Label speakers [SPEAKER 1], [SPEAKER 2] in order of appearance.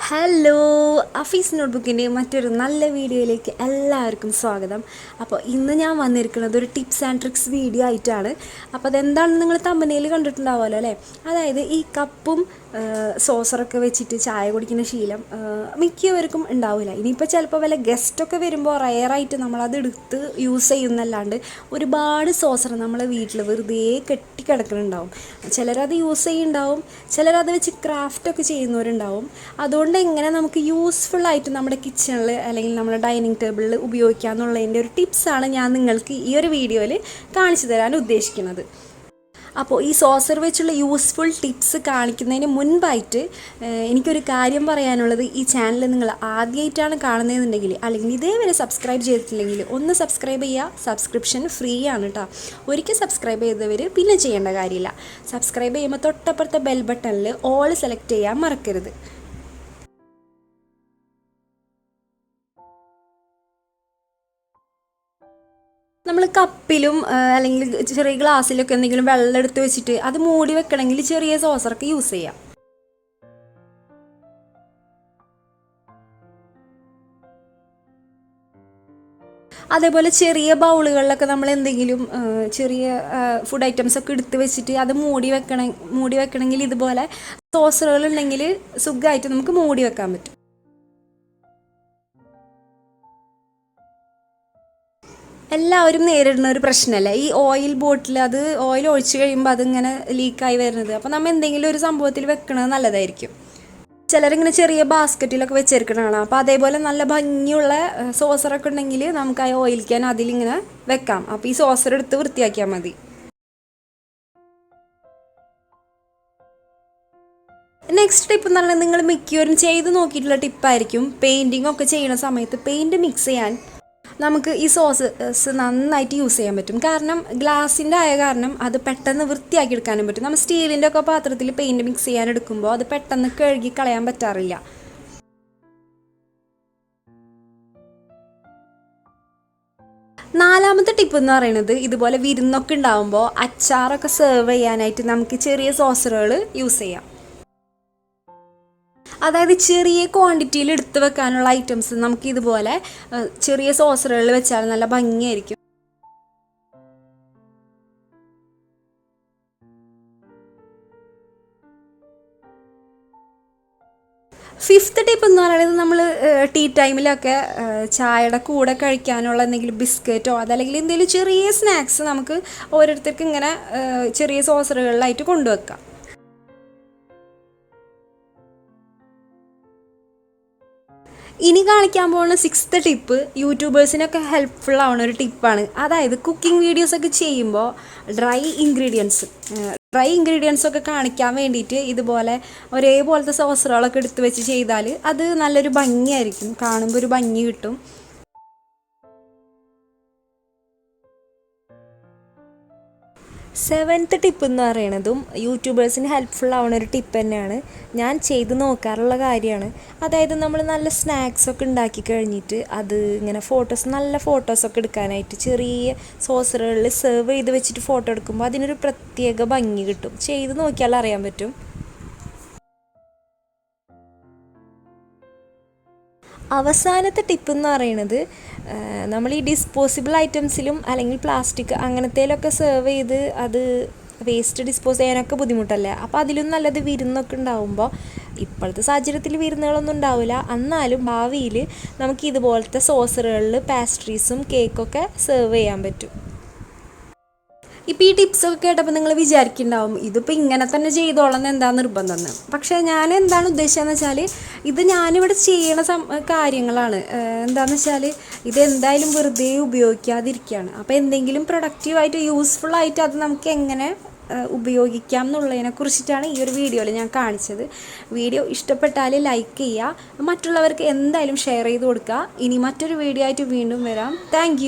[SPEAKER 1] Hello അഫീസ്നോട്ട്ബുക്കിൻ്റെ മറ്റൊരു നല്ല വീഡിയോയിലേക്ക് എല്ലാവർക്കും സ്വാഗതം. അപ്പോൾ ഇന്ന് ഞാൻ വന്നിരിക്കുന്നത് ഒരു ടിപ്സ് ആൻഡ് ട്രിക്സ് വീഡിയോ ആയിട്ടാണ്. അപ്പോൾ അതെന്താണെന്ന് നിങ്ങൾ തമ്പനയിൽ കണ്ടിട്ടുണ്ടാവുമല്ലോ അല്ലേ. അതായത് ഈ കപ്പും സോസറൊക്കെ വെച്ചിട്ട് ചായ കുടിക്കുന്ന ശീലം മിക്കവർക്കും ഉണ്ടാവില്ല. ഇനിയിപ്പോൾ ചിലപ്പോൾ വല്ല ഗസ്റ്റൊക്കെ വരുമ്പോൾ റയറായിട്ട് നമ്മളത് എടുത്ത് യൂസ് ചെയ്യുന്നല്ലാണ്ട് ഒരുപാട് സോസർ നമ്മളെ വീട്ടിൽ വെറുതെ കെട്ടിക്കിടക്കുന്നുണ്ടാവും. ചിലരത് യൂസ് ചെയ്യുന്നുണ്ടാവും, ചിലരത് വെച്ച് ക്രാഫ്റ്റൊക്കെ ചെയ്യുന്നവരുണ്ടാവും. അതുകൊണ്ട് എങ്ങനെ നമുക്ക് യൂസ്ഫുൾ ആയിട്ട് നമ്മുടെ കിച്ചണിൽ അല്ലെങ്കിൽ നമ്മുടെ ഡൈനിങ് ടേബിളിൽ ഉപയോഗിക്കുക എന്നുള്ളതിൻ്റെ ഒരു ടിപ്സാണ് ഞാൻ നിങ്ങൾക്ക് ഈ ഒരു വീഡിയോയിൽ കാണിച്ചു തരാൻ ഉദ്ദേശിക്കുന്നത്. അപ്പോൾ ഈ സോസർ വെച്ചുള്ള യൂസ്ഫുൾ ടിപ്സ് കാണിക്കുന്നതിന് മുൻപായിട്ട് എനിക്കൊരു കാര്യം പറയാനുള്ളത്, ഈ ചാനൽ നിങ്ങൾ ആദ്യമായിട്ടാണ് കാണുന്നതെന്നുണ്ടെങ്കിൽ അല്ലെങ്കിൽ ഇതേവരെ സബ്സ്ക്രൈബ് ചെയ്തിട്ടില്ലെങ്കിൽ ഒന്ന് സബ്സ്ക്രൈബ് ചെയ്യുക. സബ്സ്ക്രിപ്ഷൻ ഫ്രീ ആണ് കേട്ടോ. ഒരിക്കൽ സബ്സ്ക്രൈബ് ചെയ്തവർ പിന്നെ ചെയ്യേണ്ട കാര്യമില്ല. സബ്സ്ക്രൈബ് ചെയ്യുമ്പോൾ തൊട്ടപ്പുറത്തെ ബെൽ ബട്ടണിൽ ഓൾ സെലക്ട് ചെയ്യാൻ മറക്കരുത്. നമ്മൾ കപ്പിലും അല്ലെങ്കിൽ ചെറിയ ഗ്ലാസ്സിലൊക്കെ എന്തെങ്കിലും വെള്ളം എടുത്ത് വെച്ചിട്ട് അത് മൂടി വെക്കണമെങ്കിൽ ചെറിയ സോസറൊക്കെ യൂസ് ചെയ്യാം. അതേപോലെ ചെറിയ ബൗളുകളിലൊക്കെ നമ്മൾ എന്തെങ്കിലും ചെറിയ ഫുഡ് ഐറ്റംസ് ഒക്കെ എടുത്ത് വെച്ചിട്ട് അത് മൂടി വെക്കണമെങ്കിൽ ഇതുപോലെ സോസറുകൾ ഉണ്ടെങ്കിൽ സുഖമായിട്ട് നമുക്ക് മൂടി വെക്കാൻ പറ്റും. എല്ലാവരും നേരിടുന്ന ഒരു പ്രശ്നമല്ല ഈ ഓയിൽ ബോട്ടിൽ, അത് ഓയിൽ ഒഴിച്ച് കഴിയുമ്പോൾ അതിങ്ങനെ ലീക്കായി വരുന്നത്. അപ്പോൾ നമ്മൾ എന്തെങ്കിലും ഒരു സംഭവത്തിൽ വെക്കണത് നല്ലതായിരിക്കും. ചിലരിങ്ങനെ ചെറിയ ബാസ്ക്കറ്റിലൊക്കെ വെച്ചെടുക്കണതാണ്. അപ്പോൾ അതേപോലെ നല്ല ഭംഗിയുള്ള സോസറൊക്കെ ഉണ്ടെങ്കിൽ നമുക്ക് ആ ഓയിൽ ക്യാൻ അതിലിങ്ങനെ വെക്കാം. അപ്പോൾ ഈ സോസർ എടുത്ത് വൃത്തിയാക്കിയാൽ മതി. നെക്സ്റ്റ് ടിപ്പ് എന്ന് പറഞ്ഞാൽ നിങ്ങൾ മിക്കവരും ചെയ്ത് നോക്കിയിട്ടുള്ള ടിപ്പായിരിക്കും. പെയിൻറ്റിങ് ഒക്കെ ചെയ്യുന്ന സമയത്ത് പെയിൻറ്റ് മിക്സ് ചെയ്യാൻ നമുക്ക് ഈ സോസസ് നന്നായിട്ട് യൂസ് ചെയ്യാൻ പറ്റും. കാരണം ഗ്ലാസിൻ്റെ ആയ കാരണം അത് പെട്ടെന്ന് വൃത്തിയാക്കി എടുക്കാനും പറ്റും. നമ്മൾ സ്റ്റീലിൻ്റെ ഒക്കെ പാത്രത്തിൽ പെയിൻറ്റ് മിക്സ് ചെയ്യാൻ എടുക്കുമ്പോൾ അത് പെട്ടെന്ന് കഴുകി കളയാൻ പറ്റാറില്ല. നാലാമത്തെ ടിപ്പ് എന്ന് പറയുന്നത്, ഇതുപോലെ വിരുന്നൊക്കെ ഉണ്ടാകുമ്പോൾ അച്ചാറൊക്കെ സെർവ് ചെയ്യാനായിട്ട് നമുക്ക് ചെറിയ സോസറുകൾ യൂസ് ചെയ്യാം. അതായത് ചെറിയ ക്വാണ്ടിറ്റിയിൽ എടുത്ത് വെക്കാനുള്ള ഐറ്റംസ് നമുക്ക് ഇതുപോലെ ചെറിയ സോസറുകളിൽ വെച്ചാൽ നല്ല ഭംഗിയായിരിക്കും. ഫിഫ്ത്ത് ടിപ്പ് എന്ന് പറയുന്നത്, നമ്മൾ ടീ ടൈമിലൊക്കെ ചായയുടെ കൂടെ കഴിക്കാനുള്ള എന്തെങ്കിലും ബിസ്ക്കറ്റോ അതല്ലെങ്കിൽ എന്തെങ്കിലും ചെറിയ സ്നാക്സ് നമുക്ക് ഓരോരുത്തർക്ക് ഇങ്ങനെ ചെറിയ സോസറുകളിലായിട്ട് കൊണ്ടുവെക്കാം. ഇനി കാണിക്കാൻ പോകുന്ന സിക്സ്ത് ടിപ്പ് യൂട്യൂബേഴ്സിനൊക്കെ ഹെൽപ്ഫുൾ ആവുന്ന ഒരു ടിപ്പാണ്. അതായത് കുക്കിംഗ് വീഡിയോസൊക്കെ ചെയ്യുമ്പോൾ ഡ്രൈ ഇൻഗ്രീഡിയൻസ് ഒക്കെ കാണിക്കാൻ വേണ്ടിയിട്ട് ഇതുപോലെ ഒരേപോലത്തെ സോസറുകളൊക്കെ എടുത്ത് വെച്ച് ചെയ്താൽ അത് നല്ലൊരു ഭംഗിയായിരിക്കും, കാണുമ്പോൾ ഒരു ഭംഗി കിട്ടും. സെവൻത്ത് ടിപ്പ് എന്ന് പറയുന്നതും യൂട്യൂബേഴ്സിന് ഹെൽപ്ഫുൾ ആവുന്ന ഒരു ടിപ്പ് തന്നെയാണ്. ഞാൻ ചെയ്ത് നോക്കാറുള്ള കാര്യമാണ്. അതായത് നമ്മൾ നല്ല സ്നാക്സൊക്കെ ഉണ്ടാക്കി കഴിഞ്ഞിട്ട് അത് ഇങ്ങനെ നല്ല ഫോട്ടോസൊക്കെ എടുക്കാനായിട്ട് ചെറിയ സോസറുകളിൽ സെർവ് ചെയ്ത് വെച്ചിട്ട് ഫോട്ടോ എടുക്കുമ്പോൾ അതിനൊരു പ്രത്യേക ഭംഗി കിട്ടും. ചെയ്ത് നോക്കിയാൽ അറിയാൻ പറ്റും. അവസാനത്തെ ടിപ്പ് എന്ന് പറയുന്നത്, നമ്മൾ ഈ ഡിസ്പോസിബിൾ ഐറ്റംസിലും അല്ലെങ്കിൽ പ്ലാസ്റ്റിക് അങ്ങനത്തേലൊക്കെ സെർവ് ചെയ്ത് അത് വേസ്റ്റ് ഡിസ്പോസ് ചെയ്യാനൊക്കെ ബുദ്ധിമുട്ടല്ലേ. അപ്പോൾ അതിലും നല്ലത് വിരുന്നൊക്കെ ഉണ്ടാകുമ്പോൾ, ഇപ്പോഴത്തെ സാഹചര്യത്തിൽ വിരുന്നുകളൊന്നും ഉണ്ടാവില്ല, എന്നാലും ഭാവിയിൽ നമുക്ക് ഇതുപോലത്തെ സോസറുകളിൽ പാസ്ട്രീസും കേക്കൊക്കെ സെർവ് ചെയ്യാൻ പറ്റും. ഇപ്പോൾ ഈ ടിപ്സൊക്കെ കേട്ടപ്പോൾ നിങ്ങൾ വിചാരിക്കുന്നുണ്ടാവും ഇതിപ്പോൾ ഇങ്ങനെ തന്നെ ചെയ്തോളാം എന്താ നിർബന്ധം എന്ന്. പക്ഷേ ഞാൻ എന്താണ് ഉദ്ദേശിച്ചതെന്ന് വെച്ചാൽ, ഇത് ഞാനിവിടെ ചെയ്യണ കാര്യങ്ങളാണ്. എന്താണെന്ന് വെച്ചാൽ ഇതെന്തായാലും വെറുതെ ഉപയോഗിക്കാതിരിക്കുകയാണ്. അപ്പോൾ എന്തെങ്കിലും പ്രൊഡക്റ്റീവായിട്ട് യൂസ്ഫുള്ളായിട്ട് അത് നമുക്ക് എങ്ങനെ ഉപയോഗിക്കാം എന്നുള്ളതിനെ കുറിച്ചിട്ടാണ് ഈ ഒരു വീഡിയോയിൽ ഞാൻ കാണിച്ചത്. വീഡിയോ ഇഷ്ടപ്പെട്ടാൽ ലൈക്ക് ചെയ്യുക, മറ്റുള്ളവർക്ക് എന്തായാലും ഷെയർ ചെയ്ത് കൊടുക്കുക. ഇനി മറ്റൊരു വീഡിയോ ആയിട്ട് വീണ്ടും വരാം. താങ്ക്